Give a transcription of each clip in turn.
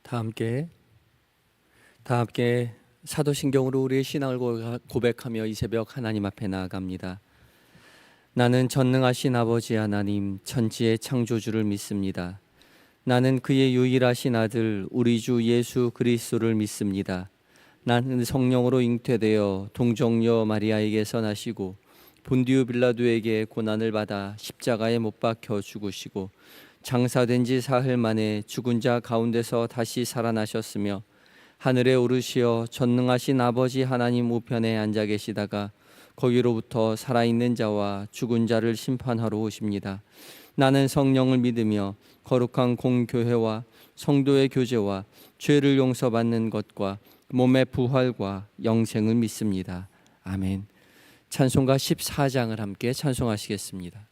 다 함께 사도신경으로 우리의 신앙을 고백하며 이 새벽 하나님 앞에 나아갑니다. 나는 전능하신 아버지 하나님 천지의 창조주를 믿습니다. 나는 그의 유일하신 아들 우리 주 예수 그리스도를 믿습니다. 나는 성령으로 잉태되어 동정녀 마리아에게서 나시고 본디오 빌라도에게 고난을 받아 십자가에 못 박혀 죽으시고 장사된 지 사흘 만에 죽은 자 가운데서 다시 살아나셨으며 하늘에 오르시어 전능하신 아버지 하나님 우편에 앉아 계시다가 거기로부터 살아있는 자와 죽은 자를 심판하러 오십니다. 나는 성령을 믿으며 거룩한 공교회와 성도의 교제와 죄를 용서받는 것과 몸의 부활과 영생을 믿습니다. 아멘. 찬송가 14장을 함께 찬송하시겠습니다.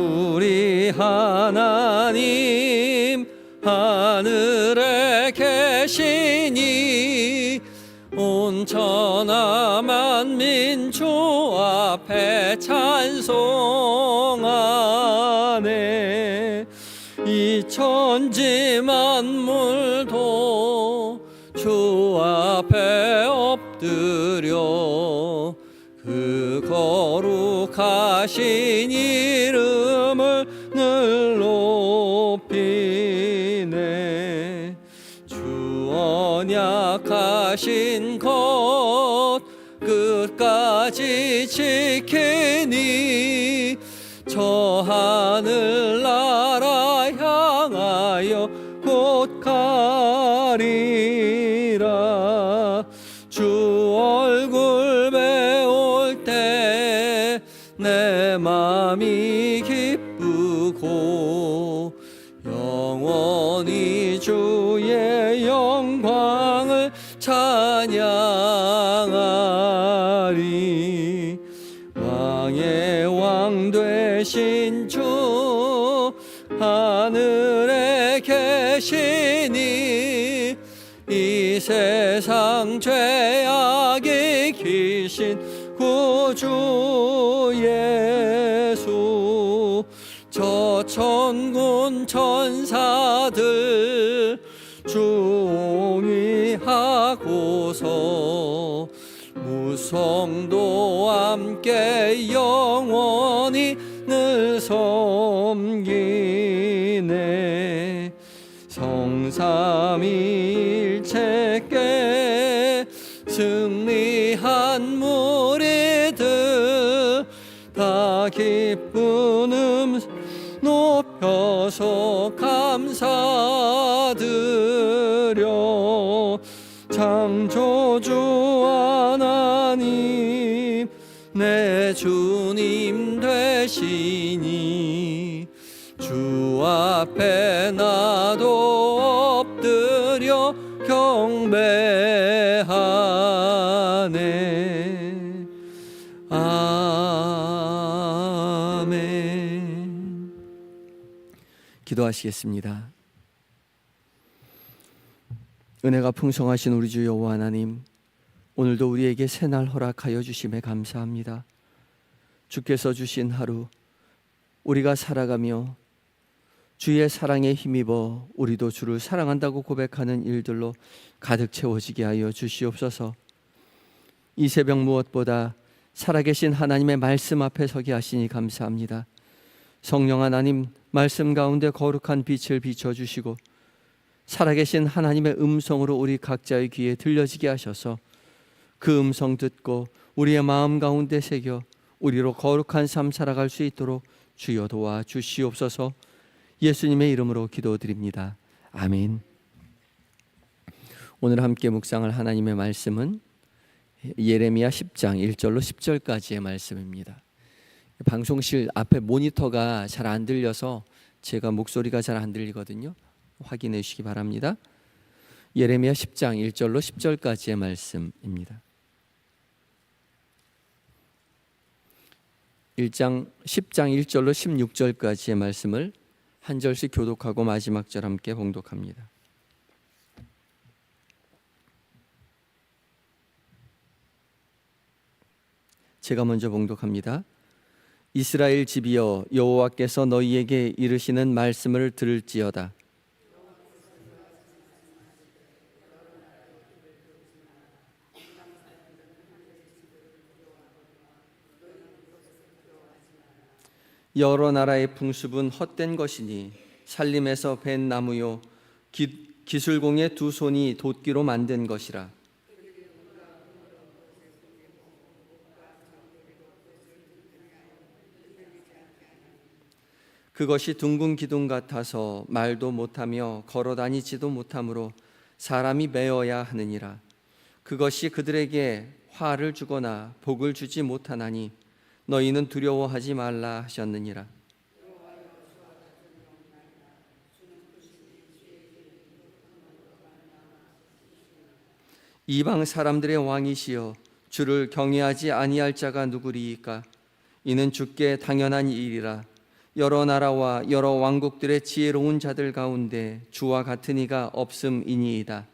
주리 하나님 하늘에 계시니 온 천하 만민 주 앞에 찬송하네. 이 천지 만물도 주 앞에 엎드려 그 거룩하신 이름을 늘 높이네. 주 언약하신 것 끝까지 지키니 저 하늘나라 향하여 곧 가리라. 주 얼굴 배울 때 내 맘이 기쁘고 영원히 주의 영광을 찬양하리. 왕의 왕 되신 주 하늘에 계시니 이 세상 죄악의 귀신 구주 예수 저 천군 천사들 중의하고서 무성도 함께 영원히 늘 섬기네. 성삼위일체께 승리한 무리들 다 기쁜 높여서 감사드려. 창조주 하나님 내 주님 되시니 주 앞에 나도 엎드려 경배하네. 아멘. 기도하시겠습니다. 은혜가 풍성하신 우리 주 여호와 하나님, 오늘도 우리에게 새날 허락하여 주심에 감사합니다. 주께서 주신 하루 우리가 살아가며 주의 사랑에 힘입어 우리도 주를 사랑한다고 고백하는 일들로 가득 채워지게 하여 주시옵소서. 이 새벽 무엇보다 살아계신 하나님의 말씀 앞에 서게 하시니 감사합니다. 성령 하나님, 말씀 가운데 거룩한 빛을 비춰주시고 살아계신 하나님의 음성으로 우리 각자의 귀에 들려지게 하셔서 그 음성 듣고 우리의 마음 가운데 새겨 우리로 거룩한 삶 살아갈 수 있도록 주여 도와 주시옵소서. 예수님의 이름으로 기도드립니다. 아멘. 오늘 함께 묵상할 하나님의 말씀은 예레미야 10장 1절로 10절까지의 말씀입니다. 방송실 앞에 모니터가 잘 안 들려서 제가 목소리가 잘 안 들리거든요. 확인해 주시기 바랍니다. 예레미야 10장 1절로 10절까지의 말씀입니다. 10장 1절로 16절까지의 말씀을 한 절씩 교독하고 마지막 절 함께 봉독합니다. 제가 먼저 봉독합니다. 이스라엘 집이여, 여호와께서 너희에게 이르시는 말씀을 들을지어다. 여러 나라의 풍습은 헛된 것이니 살림에서 벤 나무요 기술공의 두 손이 돛기로 만든 것이라. 그것이 둥근 기둥 같아서 말도 못하며 걸어다니지도 못하므로 사람이 메어야 하느니라. 그것이 그들에게 화를 주거나 복을 주지 못하나니 너희는 두려워하지 말라 하셨느니라. 이방 사람들의 왕이시여, 주를 경외하지 아니할 자가 누구리이까? 이는 주께 당연한 일이라. 여러 나라와 여러 왕국들의 지혜로운 자들 가운데 주와 같은 이가 없음이니이다.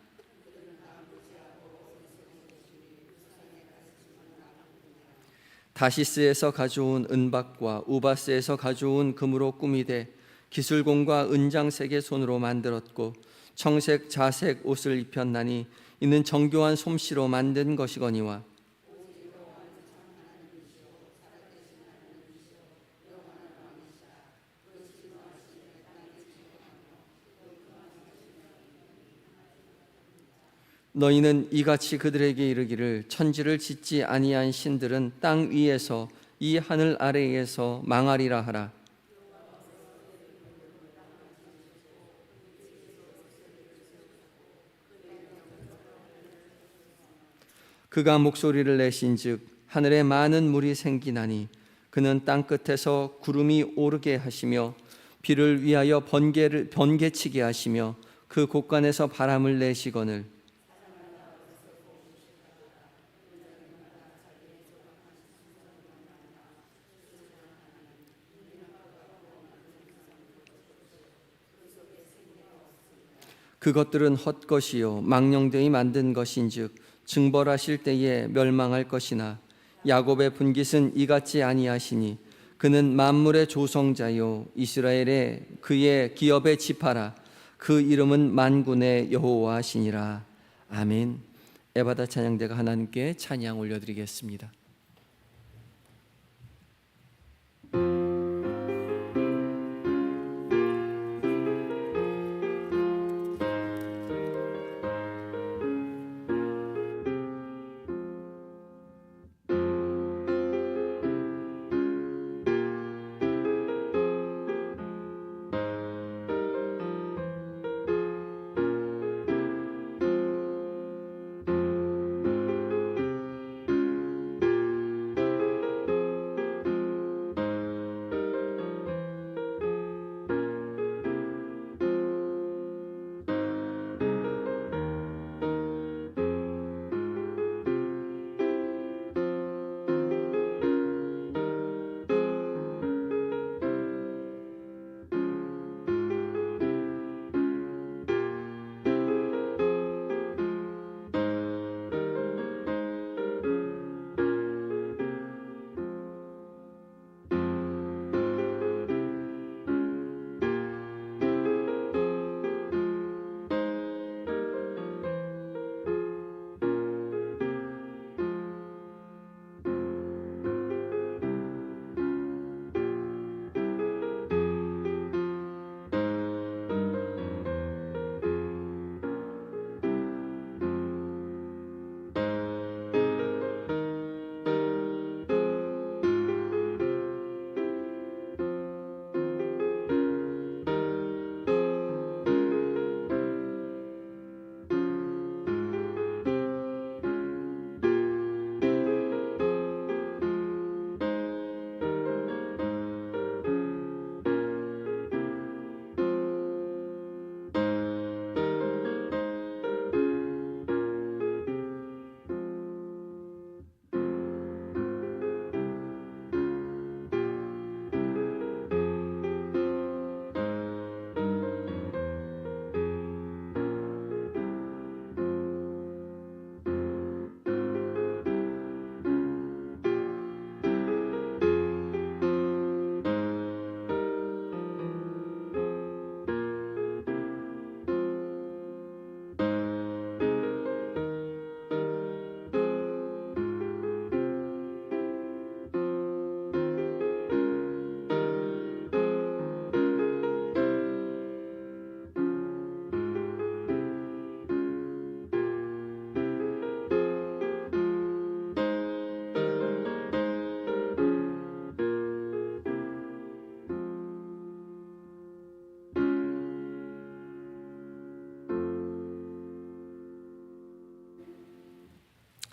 다시스에서 가져온 은박과 우바스에서 가져온 금으로 꾸미되 기술공과 은장색의 손으로 만들었고 청색 자색 옷을 입혔나니 이는 정교한 솜씨로 만든 것이거니와 너희는 이같이 그들에게 이르기를 천지를 짓지 아니한 신들은 땅 위에서 이 하늘 아래에서 망하리라 하라. 그가 목소리를 내신즉 하늘에 많은 물이 생기나니 그는 땅 끝에서 구름이 오르게 하시며 비를 위하여 번개치게 하시며 그 곳간에서 바람을 내시거늘 그것들은 헛것이요 망령되이 만든 것인즉 증벌하실 때에 멸망할 것이나 야곱의 분깃은 이같지 아니하시니 그는 만물의 조성자요 이스라엘의 그의 기업의 지파라. 그 이름은 만군의 여호와시니라. 아멘. 에바다 찬양대가 하나님께 찬양 올려드리겠습니다.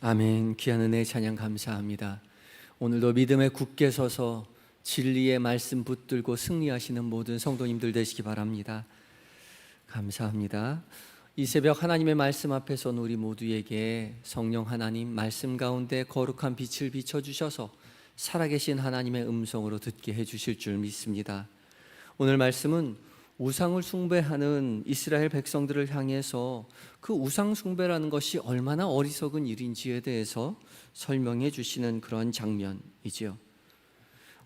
아멘. 귀한 은혜 찬양 감사합니다. 오늘도 믿음에 굳게 서서 진리의 말씀 붙들고 승리하시는 모든 성도님들 되시기 바랍니다. 감사합니다. 이 새벽 하나님의 말씀 앞에 선 우리 모두에게 성령 하나님 말씀 가운데 거룩한 빛을 비춰주셔서 살아계신 하나님의 음성으로 듣게 해주실 줄 믿습니다. 오늘 말씀은 우상을 숭배하는 이스라엘 백성들을 향해서 그 우상 숭배라는 것이 얼마나 어리석은 일인지에 대해서 설명해 주시는 그런 장면이지요.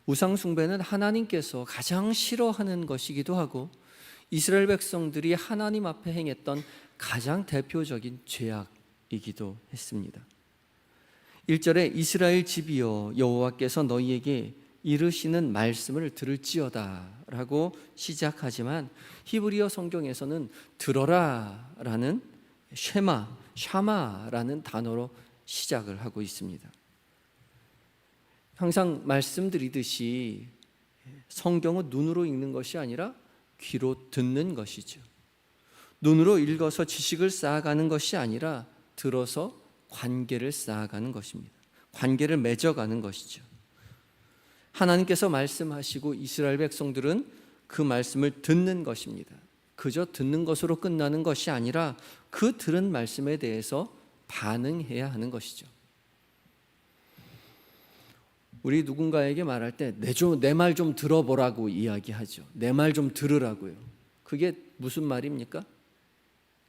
우상 숭배는 하나님께서 가장 싫어하는 것이기도 하고 이스라엘 백성들이 하나님 앞에 행했던 가장 대표적인 죄악이기도 했습니다. 1절에 이스라엘 집이여 여호와께서 너희에게 이르시는 말씀을 들을지어다 라고 시작하지만 히브리어 성경에서는 들어라 라는 샤마라는 단어로 시작을 하고 있습니다. 항상 말씀드리듯이 성경은 눈으로 읽는 것이 아니라 귀로 듣는 것이죠. 눈으로 읽어서 지식을 쌓아가는 것이 아니라 들어서 관계를 쌓아가는 것입니다. 관계를 맺어가는 것이죠. 하나님께서 말씀하시고 이스라엘 백성들은 그 말씀을 듣는 것입니다. 그저 듣는 것으로 끝나는 것이 아니라 그 들은 말씀에 대해서 반응해야 하는 것이죠. 우리 누군가에게 말할 때 내 말 좀 들어보라고 이야기하죠. 내 말 좀 들으라고요. 그게 무슨 말입니까?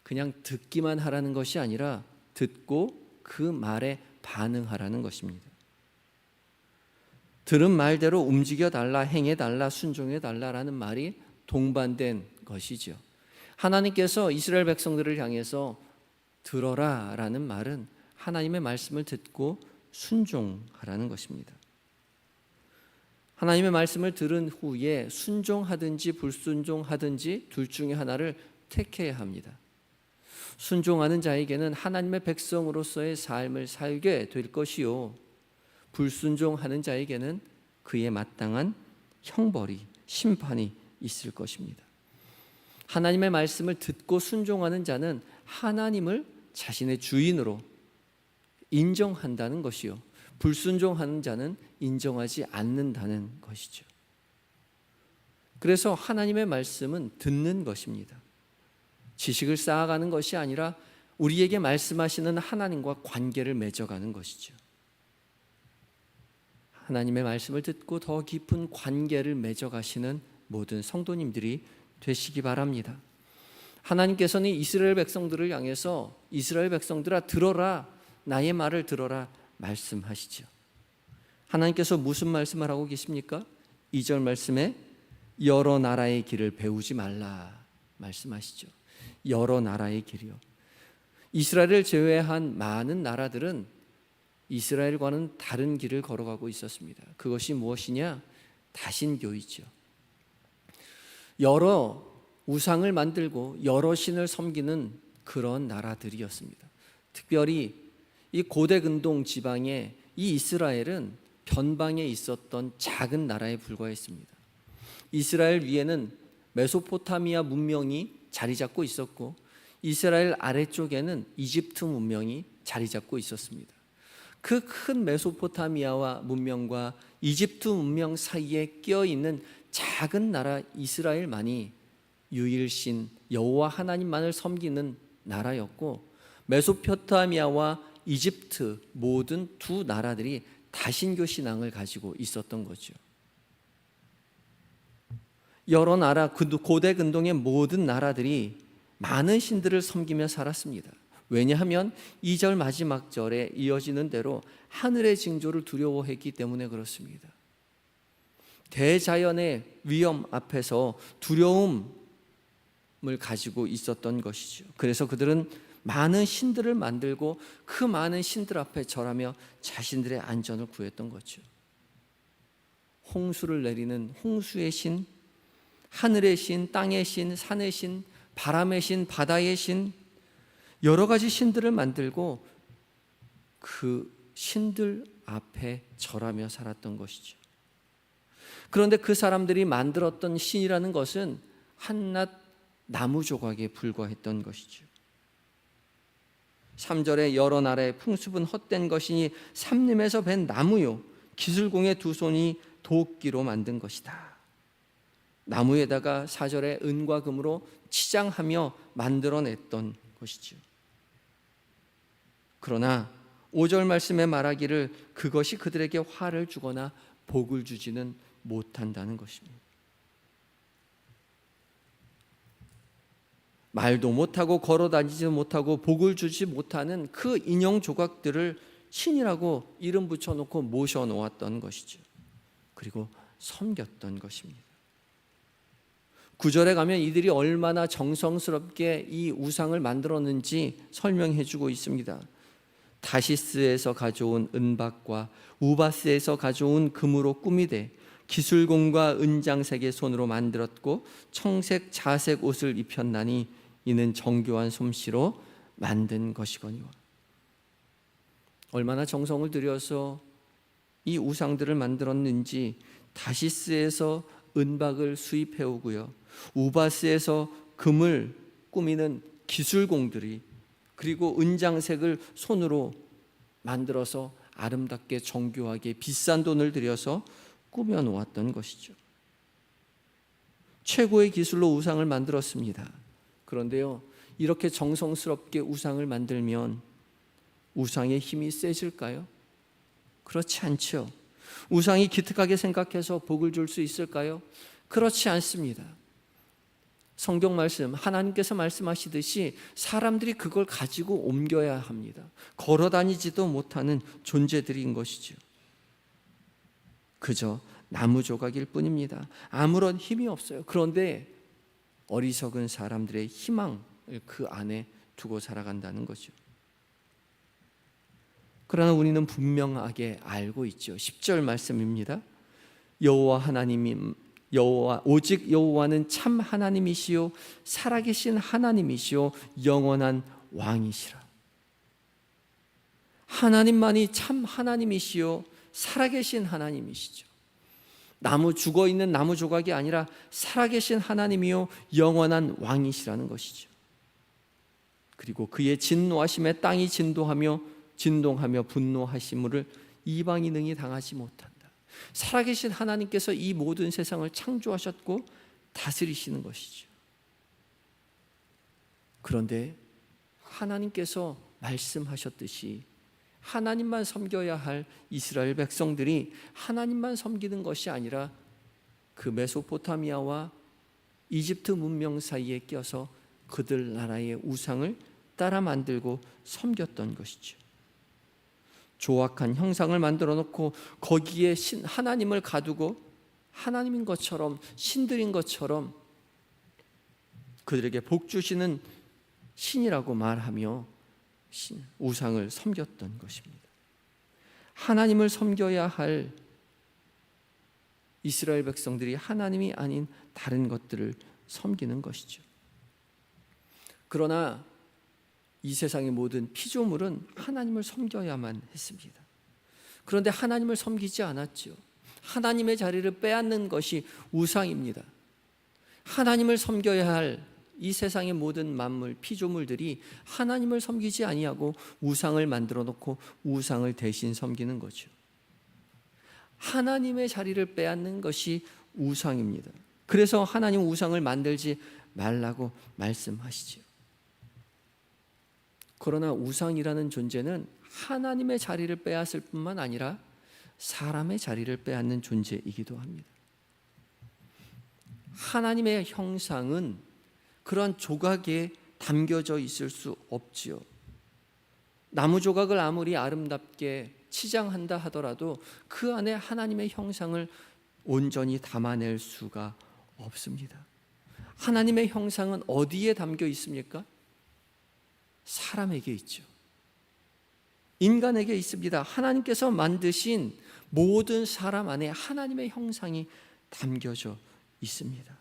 그냥 듣기만 하라는 것이 아니라 듣고 그 말에 반응하라는 것입니다. 들은 말대로 움직여달라, 행해달라, 순종해달라라는 말이 동반된 것이죠. 하나님께서 이스라엘 백성들을 향해서 들어라 라는 말은 하나님의 말씀을 듣고 순종하라는 것입니다. 하나님의 말씀을 들은 후에 순종하든지 불순종하든지 둘 중에 하나를 택해야 합니다. 순종하는 자에게는 하나님의 백성으로서의 삶을 살게 될 것이요, 불순종하는 자에게는 그에 마땅한 형벌이, 심판이 있을 것입니다. 하나님의 말씀을 듣고 순종하는 자는 하나님을 자신의 주인으로 인정한다는 것이요, 불순종하는 자는 인정하지 않는다는 것이죠. 그래서 하나님의 말씀은 듣는 것입니다. 지식을 쌓아가는 것이 아니라 우리에게 말씀하시는 하나님과 관계를 맺어가는 것이죠. 하나님의 말씀을 듣고 더 깊은 관계를 맺어가시는 모든 성도님들이 되시기 바랍니다. 하나님께서는 이스라엘 백성들을 향해서 이스라엘 백성들아 들어라, 나의 말을 들어라 말씀하시죠. 하나님께서 무슨 말씀을 하고 계십니까? 2절 말씀에 여러 나라의 길을 배우지 말라 말씀하시죠. 여러 나라의 길이요. 이스라엘을 제외한 많은 나라들은 이스라엘과는 다른 길을 걸어가고 있었습니다. 그것이 무엇이냐? 다신교이죠. 여러 우상을 만들고 여러 신을 섬기는 그런 나라들이었습니다. 특별히 이 고대 근동 지방의 이 이스라엘은 변방에 있었던 작은 나라에 불과했습니다. 이스라엘 위에는 메소포타미아 문명이 자리 잡고 있었고 이스라엘 아래쪽에는 이집트 문명이 자리 잡고 있었습니다. 그 큰 메소포타미아와 문명과 이집트 문명 사이에 끼어있는 작은 나라 이스라엘만이 유일신 여호와 하나님만을 섬기는 나라였고, 메소포타미아와 이집트 모든 두 나라들이 다신교 신앙을 가지고 있었던 거죠. 여러 나라, 고대 근동의 모든 나라들이 많은 신들을 섬기며 살았습니다. 왜냐하면 2절 마지막 절에 이어지는 대로 하늘의 징조를 두려워했기 때문에 그렇습니다. 대자연의 위험 앞에서 두려움을 가지고 있었던 것이죠. 그래서 그들은 많은 신들을 만들고 그 많은 신들 앞에 절하며 자신들의 안전을 구했던 거죠. 홍수를 내리는 홍수의 신, 하늘의 신, 땅의 신, 산의 신, 바람의 신, 바다의 신, 여러 가지 신들을 만들고 그 신들 앞에 절하며 살았던 것이죠. 그런데 그 사람들이 만들었던 신이라는 것은 한낱 나무 조각에 불과했던 것이죠. 3절에 여러 나라의 풍습은 헛된 것이니 삼림에서 벤 나무요 기술공의 두 손이 도끼로 만든 것이다. 나무에다가 4절에 은과 금으로 치장하며 만들어냈던 것이죠. 그러나 5절 말씀에 말하기를 그것이 그들에게 화를 주거나 복을 주지는 못한다는 것입니다. 말도 못하고 걸어다니지도 못하고 복을 주지 못하는 그 인형 조각들을 신이라고 이름 붙여놓고 모셔놓았던 것이죠. 그리고 섬겼던 것입니다. 9절에 가면 이들이 얼마나 정성스럽게 이 우상을 만들었는지 설명해 주고 있습니다. 다시스에서 가져온 은박과 우바스에서 가져온 금으로 꾸미되 기술공과 은장색의 손으로 만들었고 청색 자색 옷을 입혔나니 이는 정교한 솜씨로 만든 것이거니와. 얼마나 정성을 들여서 이 우상들을 만들었는지 다시스에서 은박을 수입해 오고요, 우바스에서 금을 꾸미는 기술공들이, 그리고 은장색을 손으로 만들어서 아름답게 정교하게 비싼 돈을 들여서 꾸며 놓았던 것이죠. 최고의 기술로 우상을 만들었습니다. 그런데요, 이렇게 정성스럽게 우상을 만들면 우상의 힘이 세질까요? 그렇지 않죠. 우상이 기특하게 생각해서 복을 줄 수 있을까요? 그렇지 않습니다. 성경 말씀, 하나님께서 말씀하시듯이 사람들이 그걸 가지고 옮겨야 합니다. 걸어다니지도 못하는 존재들인 것이죠. 그저 나무 조각일 뿐입니다. 아무런 힘이 없어요. 그런데 어리석은 사람들의 희망을 그 안에 두고 살아간다는 거죠. 그러나 우리는 분명하게 알고 있죠. 10절 말씀입니다. 오직 여호와는 참 하나님이시요 살아계신 하나님이시요 영원한 왕이시라. 하나님만이 참 하나님이시요 살아계신 하나님이시죠. 죽어있는 나무 조각이 아니라 살아계신 하나님이요 영원한 왕이시라는 것이죠. 그리고 그의 진노하심에 땅이 진동하며 분노하심을 이방이 능히 당하지 못한다. 살아계신 하나님께서 이 모든 세상을 창조하셨고 다스리시는 것이죠. 그런데 하나님께서 말씀하셨듯이 하나님만 섬겨야 할 이스라엘 백성들이 하나님만 섬기는 것이 아니라 그 메소포타미아와 이집트 문명 사이에 껴서 그들 나라의 우상을 따라 만들고 섬겼던 것이죠. 조악한 형상을 만들어 놓고 거기에 하나님을 가두고 하나님인 것처럼, 신들인 것처럼 그들에게 복 주시는 신이라고 말하며 우상을 섬겼던 것입니다. 하나님을 섬겨야 할 이스라엘 백성들이 하나님이 아닌 다른 것들을 섬기는 것이죠. 그러나 이 세상의 모든 피조물은 하나님을 섬겨야만 했습니다. 그런데 하나님을 섬기지 않았죠. 하나님의 자리를 빼앗는 것이 우상입니다. 하나님을 섬겨야 할 이 세상의 모든 만물, 피조물들이 하나님을 섬기지 아니하고 우상을 만들어 놓고 우상을 대신 섬기는 거죠. 하나님의 자리를 빼앗는 것이 우상입니다. 그래서 하나님 우상을 만들지 말라고 말씀하시죠. 그러나 우상이라는 존재는 하나님의 자리를 빼앗을 뿐만 아니라 사람의 자리를 빼앗는 존재이기도 합니다. 하나님의 형상은 그런 조각에 담겨져 있을 수 없지요. 나무 조각을 아무리 아름답게 치장한다 하더라도 그 안에 하나님의 형상을 온전히 담아낼 수가 없습니다. 하나님의 형상은 어디에 담겨 있습니까? 사람에게 있죠. 인간에게 있습니다. 하나님께서 만드신 모든 사람 안에 하나님의 형상이 담겨져 있습니다.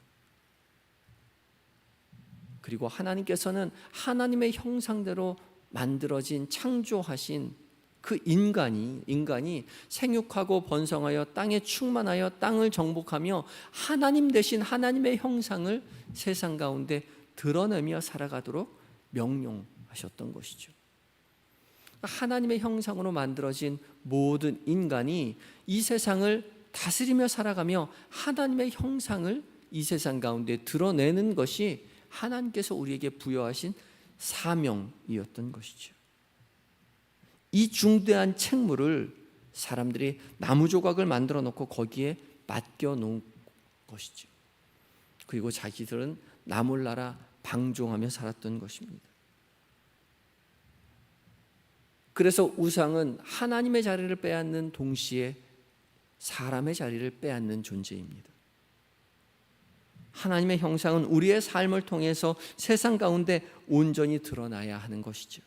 그리고 하나님께서는 하나님의 형상대로 만들어진 창조하신 그 인간이 생육하고 번성하여 땅에 충만하여 땅을 정복하며 하나님 대신 하나님의 형상을 세상 가운데 드러내며 살아가도록 명령하셨던 것이죠. 하나님의 형상으로 만들어진 모든 인간이 이 세상을 다스리며 살아가며 하나님의 형상을 이 세상 가운데 드러내는 것이 하나님께서 우리에게 부여하신 사명이었던 것이죠. 이 중대한 책무를 사람들이 나무 조각을 만들어 놓고 거기에 맡겨 놓은 것이죠. 그리고 자기들은 나 몰라라 방종하며 살았던 것입니다. 그래서 우상은 하나님의 자리를 빼앗는 동시에 사람의 자리를 빼앗는 존재입니다. 하나님의 형상은 우리의 삶을 통해서 세상 가운데 온전히 드러나야 하는 것이죠.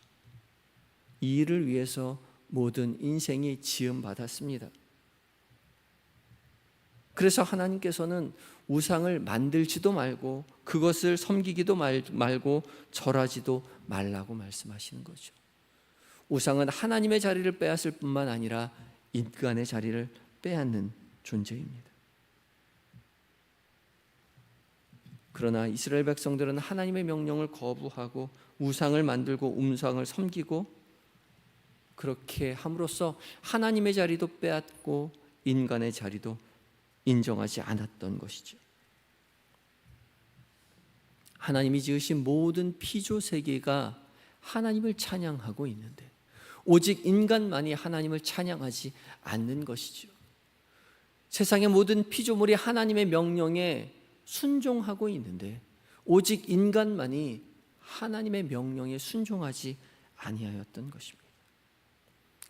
이 일을 위해서 모든 인생이 지음받았습니다. 그래서 하나님께서는 우상을 만들지도 말고 그것을 섬기기도 말고 절하지도 말라고 말씀하시는 거죠. 우상은 하나님의 자리를 빼앗을 뿐만 아니라 인간의 자리를 빼앗는 존재입니다. 그러나 이스라엘 백성들은 하나님의 명령을 거부하고 우상을 만들고 우상을 섬기고 그렇게 함으로써 하나님의 자리도 빼앗고 인간의 자리도 인정하지 않았던 것이죠. 하나님이 지으신 모든 피조 세계가 하나님을 찬양하고 있는데 오직 인간만이 하나님을 찬양하지 않는 것이죠. 세상의 모든 피조물이 하나님의 명령에 순종하고 있는데 오직 인간만이 하나님의 명령에 순종하지 아니하였던 것입니다.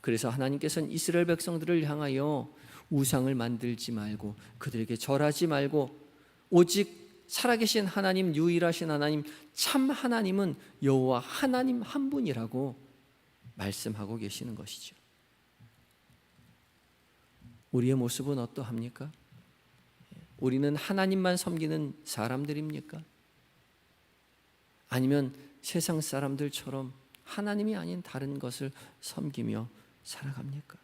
그래서 하나님께서는 이스라엘 백성들을 향하여 우상을 만들지 말고 그들에게 절하지 말고 오직 살아계신 하나님, 유일하신 하나님, 참 하나님은 여호와 하나님 한 분이라고 말씀하고 계시는 것이죠. 우리의 모습은 어떠합니까? 우리는 하나님만 섬기는 사람들입니까? 아니면 세상 사람들처럼 하나님이 아닌 다른 것을 섬기며 살아갑니까?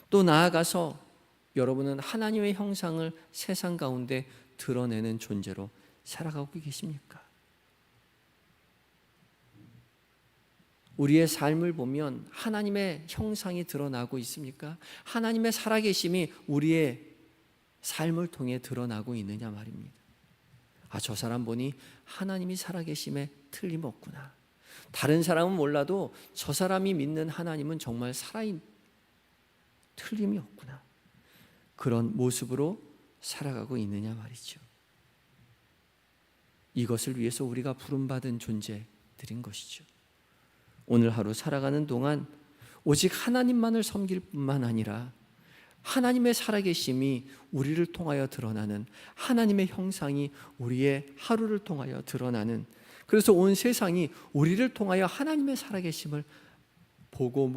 또 나아가서 여러분은 하나님의 형상을 세상 가운데 드러내는 존재로 살아가고 계십니까? 우리의 삶을 보면 하나님의 형상이 드러나고 있습니까? 하나님의 살아계심이 우리의 삶을 통해 드러나고 있느냐 말입니다. 저 사람 보니 하나님이 살아계심에 틀림없구나. 다른 사람은 몰라도 저 사람이 믿는 하나님은 정말 틀림이 없구나. 그런 모습으로 살아가고 있느냐 말이죠. 이것을 위해서 우리가 부름받은 존재들인 것이죠. 오늘 하루 살아가는 동안 오직 하나님만을 섬길 뿐만 아니라 하나님의 살아계심이 우리를 통하여 드러나는 하나님의 형상이 우리의 하루를 통하여 드러나는, 그래서 온 세상이 우리를 통하여 하나님의 살아계심을 보고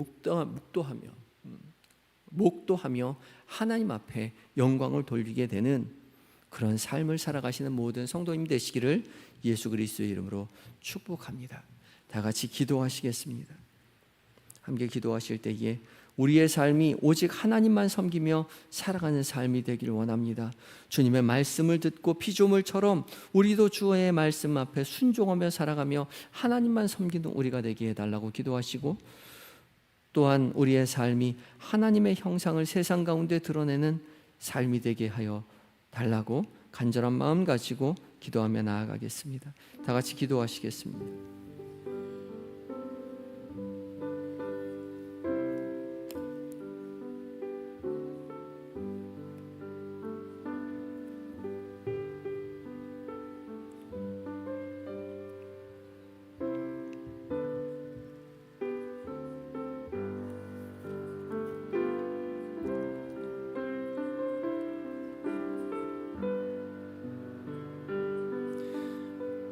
목도하며 하나님 앞에 영광을 돌리게 되는 그런 삶을 살아가시는 모든 성도님 되시기를 예수 그리스도의 이름으로 축복합니다. 다 같이 기도하시겠습니다. 함께 기도하실 때에 우리의 삶이 오직 하나님만 섬기며 살아가는 삶이 되길 원합니다. 주님의 말씀을 듣고 피조물처럼 우리도 주의 말씀 앞에 순종하며 살아가며 하나님만 섬기는 우리가 되게 해달라고 기도하시고, 또한 우리의 삶이 하나님의 형상을 세상 가운데 드러내는 삶이 되게 하여 달라고 간절한 마음 가지고 기도하며 나아가겠습니다. 다 같이 기도하시겠습니다.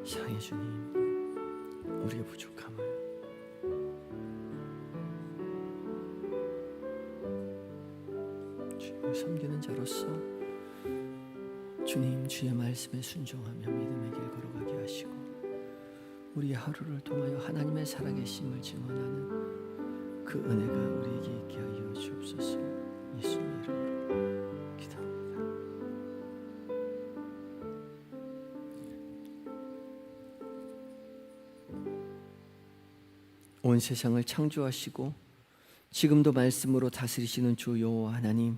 사랑의 주님, 우리의 부족함을 주님을 섬기는 자로서 주님 주의 말씀에 순종하며 믿음의 길 걸어가게 하시고 우리의 하루를 통하여 하나님의 살아계심을 증언하는 그 은혜가 우리에게 있게 하여 주옵소서. 예수님의 이름으로 기도합니다. 온 세상을 창조하시고 지금도 말씀으로 다스리시는 주 여호와 하나님,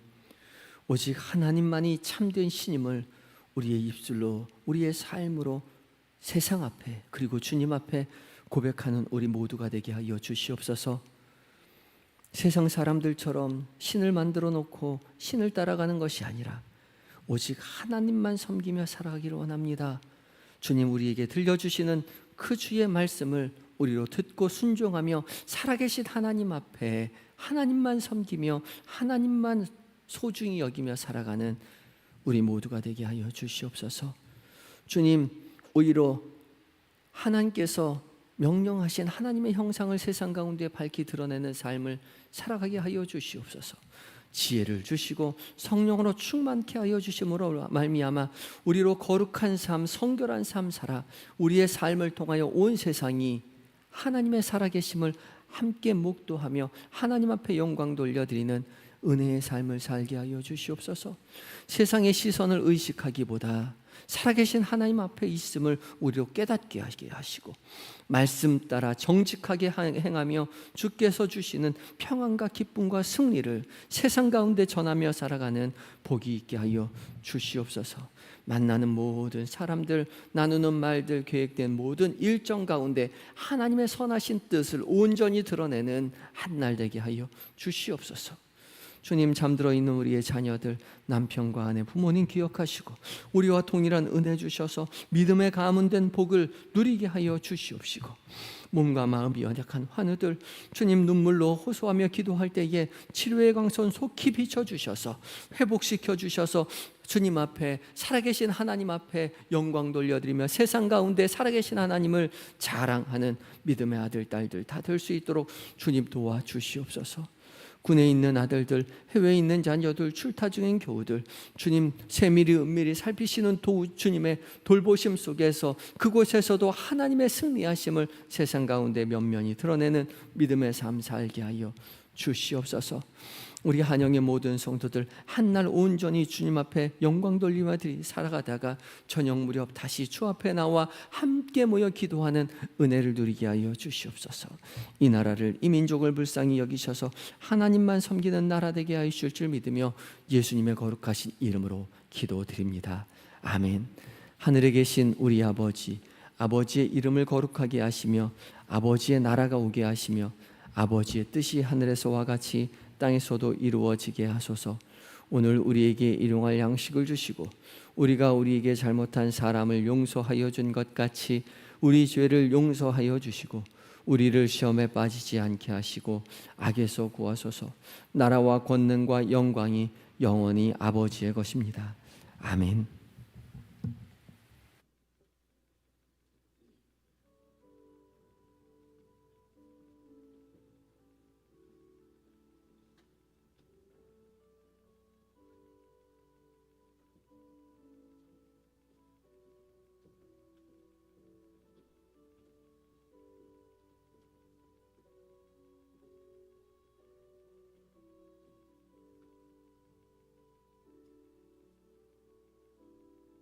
오직 하나님만이 참된 신임을 우리의 입술로, 우리의 삶으로 세상 앞에 그리고 주님 앞에 고백하는 우리 모두가 되게 하여 주시옵소서. 세상 사람들처럼 신을 만들어 놓고 신을 따라가는 것이 아니라 오직 하나님만 섬기며 살아가기를 원합니다. 주님, 우리에게 들려주시는 그 주의 말씀을 우리로 듣고 순종하며 살아계신 하나님 앞에 하나님만 섬기며 하나님만 소중히 여기며 살아가는 우리 모두가 되게 하여 주시옵소서. 주님, 오히려 하나님께서 명령하신 하나님의 형상을 세상 가운데 밝히 드러내는 삶을 살아가게 하여 주시옵소서. 지혜를 주시고 성령으로 충만케 하여 주심으로 말미암아 우리로 거룩한 삶, 성결한 삶 살아 우리의 삶을 통하여 온 세상이 하나님의 살아계심을 함께 묵도하며 하나님 앞에 영광 돌려드리는 은혜의 삶을 살게 하여 주시옵소서. 세상의 시선을 의식하기보다 살아계신 하나님 앞에 있음을 우리로 깨닫게 하게 하시고 말씀 따라 정직하게 행하며 주께서 주시는 평안과 기쁨과 승리를 세상 가운데 전하며 살아가는 복이 있게 하여 주시옵소서. 만나는 모든 사람들, 나누는 말들, 계획된 모든 일정 가운데 하나님의 선하신 뜻을 온전히 드러내는 한 날 되게 하여 주시옵소서. 주님, 잠들어 있는 우리의 자녀들, 남편과 아내, 부모님 기억하시고 우리와 동일한 은혜 주셔서 믿음에 가문된 복을 누리게 하여 주시옵시고 몸과 마음이 연약한 환우들, 주님 눈물로 호소하며 기도할 때에 치료의 광선 속히 비춰주셔서 회복시켜 주셔서 주님 앞에, 살아계신 하나님 앞에 영광 돌려드리며 세상 가운데 살아계신 하나님을 자랑하는 믿음의 아들, 딸들 다 될 수 있도록 주님 도와주시옵소서. 군에 있는 아들들, 해외에 있는 자녀들, 출타 중인 교우들, 주님 세밀히 은밀히 살피시는 주님의 돌보심 속에서 그곳에서도 하나님의 승리하심을 세상 가운데 면면히 드러내는 믿음의 삶 살게 하여 주시옵소서. 우리 한영의 모든 성도들 한날 온전히 주님 앞에 영광 돌리며 살아가다가 저녁 무렵 다시 주 앞에 나와 함께 모여 기도하는 은혜를 누리게 하여 주시옵소서. 이 나라를, 이 민족을 불쌍히 여기셔서 하나님만 섬기는 나라 되게 하여 주실 줄 믿으며 예수님의 거룩하신 이름으로 기도드립니다. 아멘. 하늘에 계신 우리 아버지, 아버지의 이름을 거룩하게 하시며 아버지의 나라가 오게 하시며 아버지의 뜻이 하늘에서와 같이 땅에서도 이루어지게 하소서. 오늘 우리에게 일용할 양식을 주시고 우리가 우리에게 잘못한 사람을 용서하여 준 것 같이 우리 죄를 용서하여 주시고 우리를 시험에 빠지지 않게 하시고 악에서 구하소서. 나라와 권능과 영광이 영원히 아버지의 것입니다. 아멘.